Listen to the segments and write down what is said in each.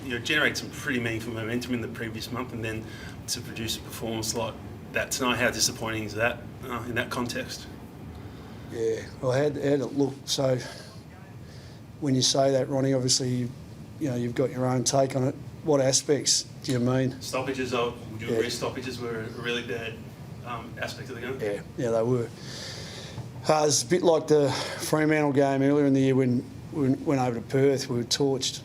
You generate some pretty meaningful momentum in the previous month, and then to produce a performance like that tonight, how disappointing is that in that context? Yeah, well, how did it look? So when you say that, Ronnie, obviously you've got your own take on it. What aspects do you mean? Stoppages, would you agree stoppages were a really bad aspect of the game? Yeah, they were. It's a bit like the Fremantle game earlier in the year when we went over to Perth. We were torched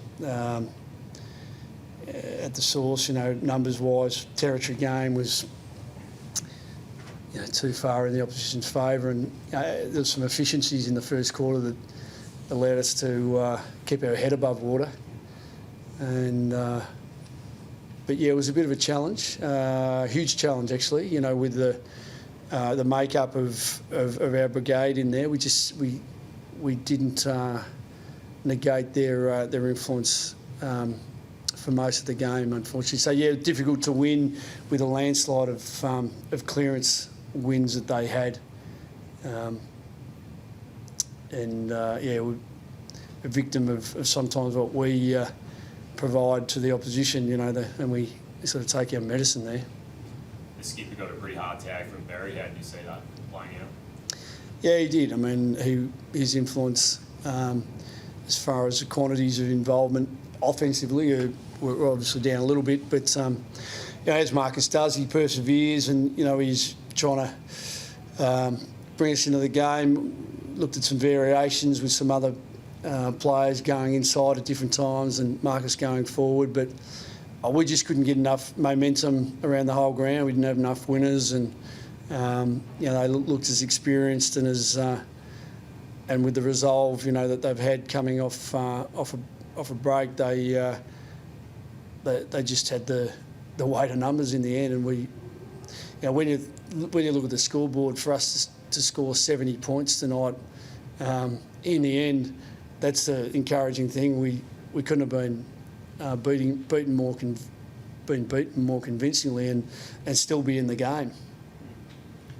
at the source, numbers-wise. Territory game was too far in the opposition's favour, and there was some efficiencies in the first quarter that allowed us to keep our head above water. But it was a bit of a challenge, huge challenge actually. With the makeup of our brigade in there, we didn't negate their influence for most of the game, unfortunately. So difficult to win with a landslide of clearance wins that they had, we're a victim of sometimes what we provide to the opposition, and we sort of take our medicine there. The skipper got a pretty hard tag from Berry. How did you see that playing out? Yeah, he did. I mean, his influence as far as the quantities of involvement offensively were obviously down a little bit, but as Marcus does, he perseveres, and he's trying to bring us into the game. Looked at some variations with some other players going inside at different times and Marcus going forward, but we just couldn't get enough momentum around the whole ground. We didn't have enough winners, and they looked as experienced and as and with the resolve that they've had coming off a break, they just had the weight of numbers in the end. And we, when you look at the scoreboard, for us to score 70 points tonight, in the end, that's the encouraging thing. We couldn't have been beaten more convincingly and still be in the game.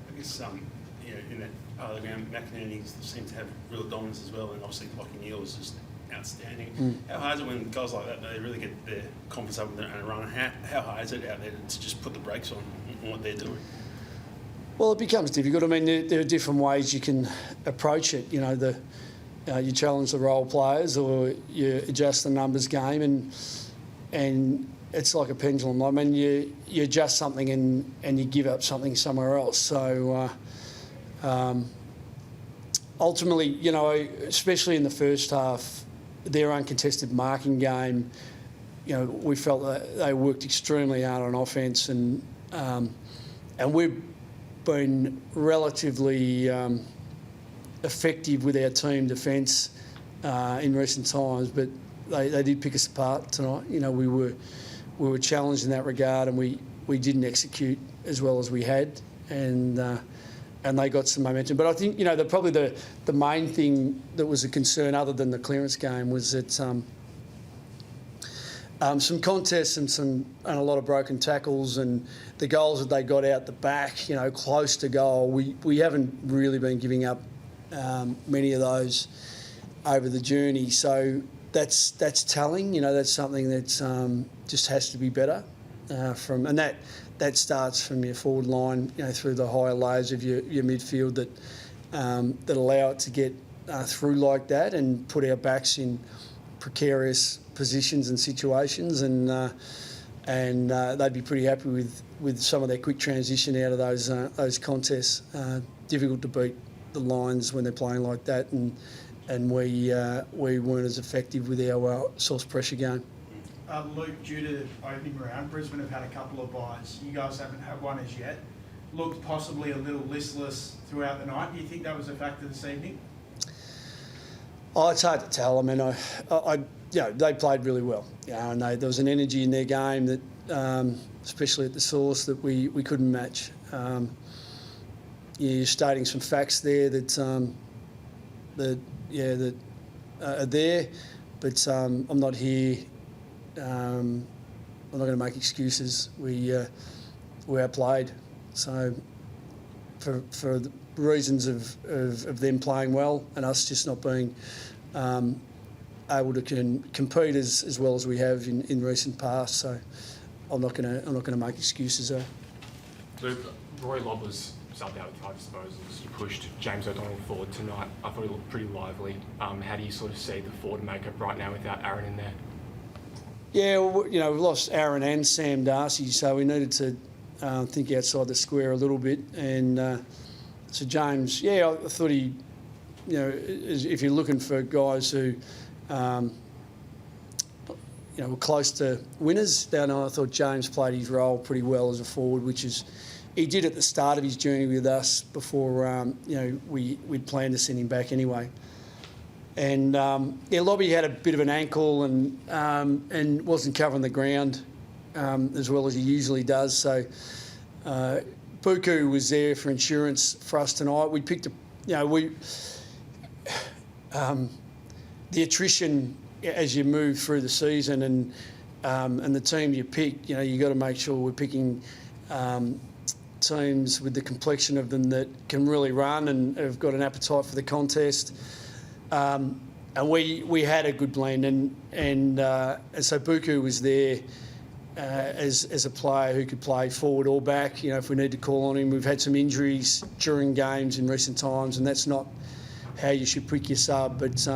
I guess in that part of the ground, McInerney seemed to have real dominance as well, and obviously Lachie Neale was just outstanding. How hard is it when guys like that, they really get their confidence up in their own run? How hard is it out there to just put the brakes on what they're doing? Well, it becomes difficult. I mean, there are different ways you can approach it. You challenge the role players, or you adjust the numbers game, and it's like a pendulum. I mean, you adjust something and you give up something somewhere else. So ultimately, especially in the first half, their uncontested marking game, we felt that they worked extremely hard on offence, and we've been relatively effective with our team defence in recent times, but they did pick us apart tonight. We were challenged in that regard, and we didn't execute as well as we had, and they got some momentum. But I think probably the main thing that was a concern, other than the clearance game, was that some contests and a lot of broken tackles, and the goals that they got out the back, close to goal. We haven't really been giving up many of those over the journey, so that's telling. That's something that just has to be better and that starts from your forward line, through the higher layers of your midfield that allow it to get through like that and put our backs in precarious positions and situations, and they'd be pretty happy with some of their quick transition out of those contests. Difficult to beat the Lions when they're playing like that, and we weren't as effective with our source pressure game. Luke, due to opening round, Brisbane have had a couple of buys. You guys haven't had one as yet. Looked possibly a little listless throughout the night. Do you think that was a factor this evening? Oh, it's hard to tell. I mean, they played really well. And there was an energy in their game that, especially at the source, that we couldn't match. You're stating some facts there that are there, but I'm not here. I'm not going to make excuses. We outplayed. So for the reasons of them playing well and us just not being able to compete as well as we have in recent past. So I'm not going to make excuses there. So Roy Lobb was subbed out with 5 disposals. You pushed James O'Donnell forward tonight. I thought he looked pretty lively. How do you sort of see the forward makeup right now without Aaron in there? Yeah, well, we've lost Aaron and Sam Darcy, so we needed to think outside the square a little bit. And so James, I thought he, if you're looking for guys who, were close to winners, then I thought James played his role pretty well as a forward, which is he did at the start of his journey with us before we'd planned to send him back anyway. And Lobby had a bit of an ankle and wasn't covering the ground as well as he usually does. So Buku was there for insurance for us tonight. We picked the attrition as you move through the season and the team you pick. You got to make sure we're picking teams with the complexion of them that can really run and have got an appetite for the contest. And we had a good blend, and so Buku was there as a player who could play forward or back. If we need to call on him, we've had some injuries during games in recent times, and that's not how you should pick your sub. But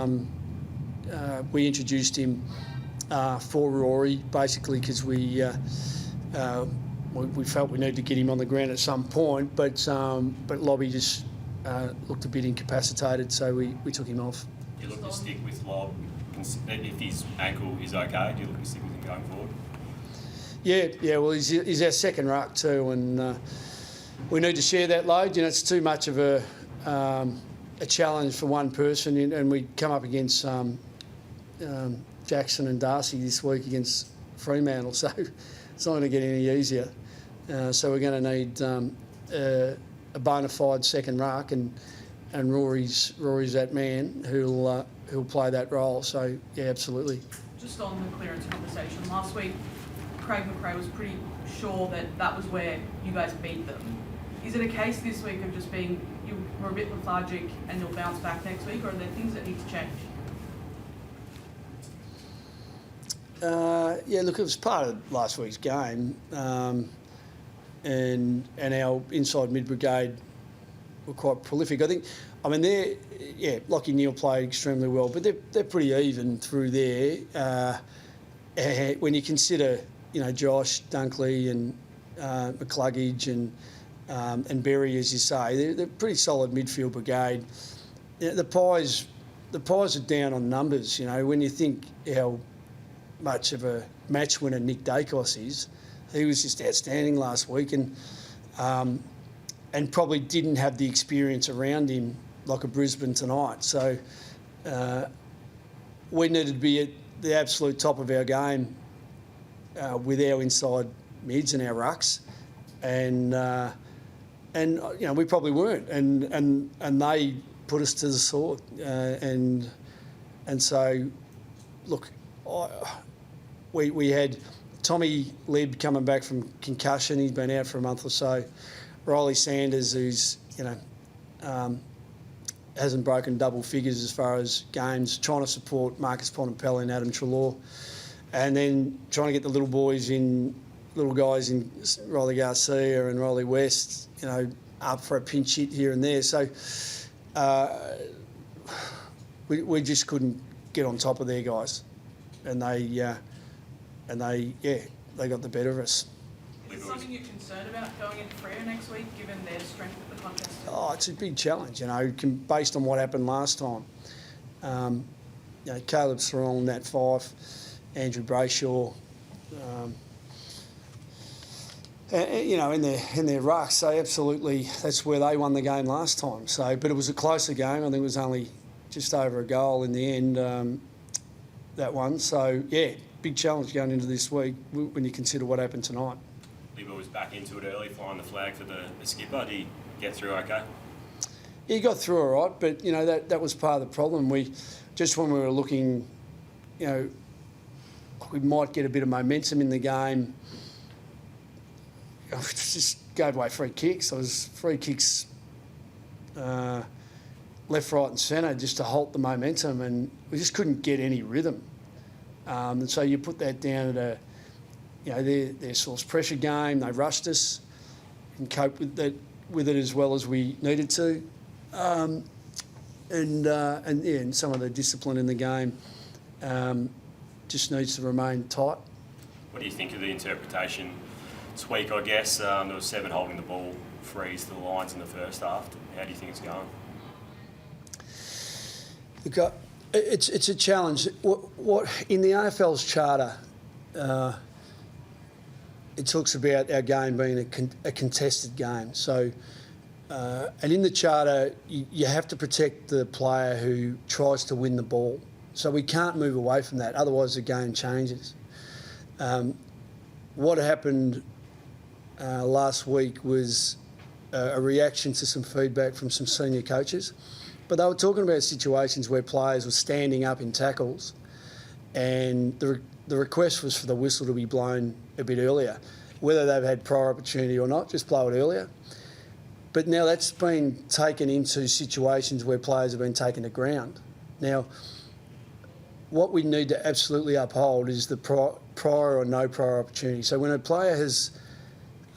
we introduced him for Rory basically because we felt we needed to get him on the ground at some point, but Lobby just looked a bit incapacitated, so we took him off. Do you look to stick with Lob if his ankle is okay? Do you look to stick with him going forward? Yeah. Well, he's our second ruck too, and we need to share that load. It's too much of a challenge for one person, and we come up against Jackson and Darcy this week against Fremantle, so it's not going to get any easier. So we're going to need a bona fide second ruck, and Rory's that man who'll play that role. So yeah, absolutely. Just on the clearance conversation, last week Craig McRae was pretty sure that was where you guys beat them. Is it a case this week of just being you were a bit lethargic and you'll bounce back next week, or are there things that need to change? Look, it was part of last week's game, and our inside mid brigade were quite prolific. Lockie Neal played extremely well, but they're pretty even through there. When you consider, Josh Dunkley and McCluggage and Berry, as you say, they're pretty solid midfield brigade. The Pies are down on numbers. When you think how much of a match winner Nick Dacos is, he was just outstanding last week, and probably didn't have the experience around him like a Brisbane tonight. So we needed to be at the absolute top of our game with our inside mids and our rucks, and we probably weren't, and they put us to the sword, and so look, we had Tommy Libb coming back from concussion. He's been out for a month or so. Riley Sanders, who's hasn't broken double figures as far as games, trying to support Marcus Pontempelli and Adam Treloar, and then trying to get the little guys in Riley Garcia and Riley West, up for a pinch hit here and there. So we just couldn't get on top of their guys, and they got the better of us. Is it something you're concerned about going into Freo next week, given their strength at the contest? Oh, it's a big challenge, based on what happened last time. Caleb Sarong, Nat Fife, Andrew Brayshaw, in their rucks. So absolutely, that's where they won the game last time. So, but it was a closer game. I think it was only just over a goal in the end, that one. So yeah, big challenge going into this week when you consider what happened tonight. Libba was back into it early, flying the flag for the skipper. Did he get through okay? He got through all right, but that was part of the problem. When we were looking, we might get a bit of momentum in the game. Just gave away free kicks. It was free kicks left, right and centre just to halt the momentum, and we just couldn't get any rhythm. And so you put that down at their source pressure game. They rushed us and coped with it as well as we needed to. And some of the discipline in the game just needs to remain tight. What do you think of the interpretation this week, I guess? There was 7 holding the ball frees to the Lions in the first half. How do you think it's going? Look, it's a challenge. What in the AFL's charter, it talks about our game being a contested game. So, and in the charter, you have to protect the player who tries to win the ball. So we can't move away from that, otherwise the game changes. What happened last week was a reaction to some feedback from some senior coaches, but they were talking about situations where players were standing up in tackles, and the request was for the whistle to be blown a bit earlier. Whether they've had prior opportunity or not, just blow it earlier. But now that's been taken into situations where players have been taken to ground. Now, what we need to absolutely uphold is the prior or no prior opportunity. So when a player has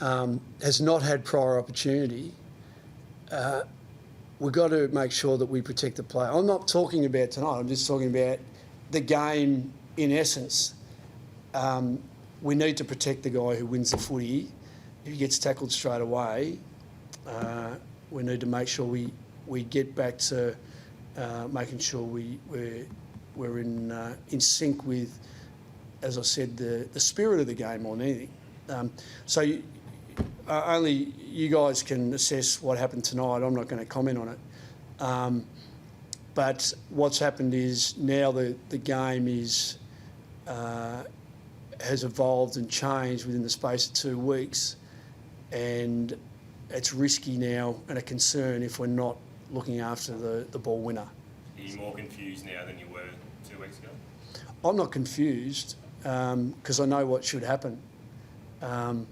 not had prior opportunity, we've got to make sure that we protect the player. I'm not talking about tonight, I'm just talking about the game in essence. We need to protect the guy who wins the footy. If he gets tackled straight away, we need to make sure we get back to making sure we're in sync with, as I said, the spirit of the game more than anything. Only you guys can assess what happened tonight. I'm not going to comment on it. But what's happened is now the game has evolved and changed within the space of 2 weeks, and it's risky now and a concern if we're not looking after the ball winner. Are you more confused now than you were 2 weeks ago? I'm not confused because I know what should happen. And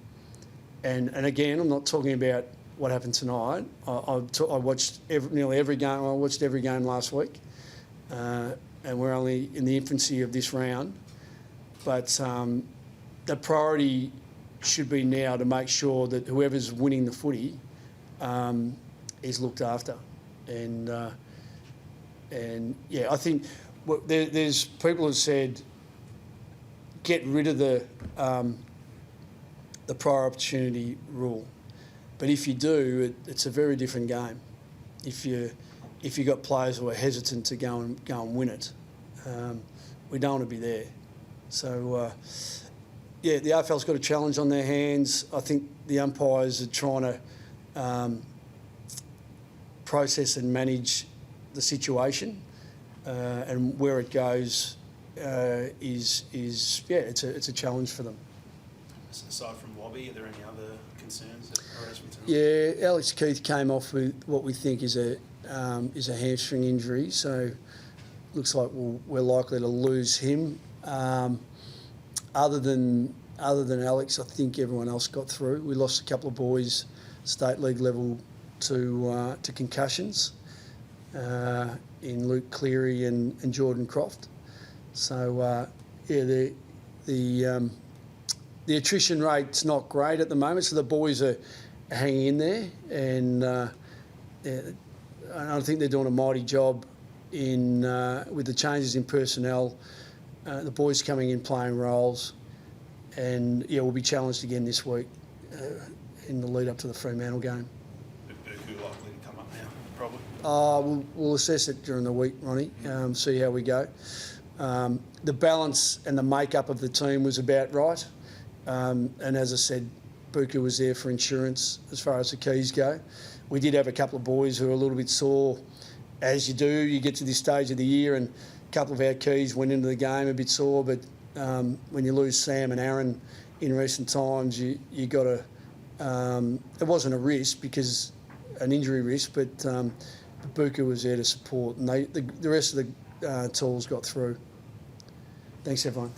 again, I'm not talking about what happened tonight. I watched nearly every game. I watched every game last week, and we're only in the infancy of this round. But the priority should be now to make sure that whoever's winning the footy is looked after. And I think there's people have said get rid of the prior opportunity rule, but if you do, it's a very different game. If you got players who are hesitant to go and win it, we don't want to be there. So the AFL's got a challenge on their hands. I think the umpires are trying to process and manage the situation, and where it goes is it's a challenge for them. Aside from Lobby, are there any other concerns that arose from tonight? Yeah, Alex Keith came off with what we think is a hamstring injury, so looks like we're likely to lose him. Other than Alex, I think everyone else got through. We lost a couple of boys, state league level, to concussions in Luke Cleary and Jordan Croft. So the attrition rate's not great at the moment, so the boys are hanging in there, and I think they're doing a mighty job with the changes in personnel. The boys coming in playing roles, and we'll be challenged again this week in the lead up to the Fremantle game. Buku likely to come up now, probably. We'll assess it during the week, Ronnie. See how we go. The balance and the makeup of the team was about right, and as I said, Buku was there for insurance as far as the keys go. We did have a couple of boys who were a little bit sore, as you do. You get to this stage of the year, and a couple of our keys went into the game a bit sore, but when you lose Sam and Aaron in recent times, you got to. It wasn't a risk because an injury risk, but Buku was there to support, and the rest of the tools got through. Thanks, everyone.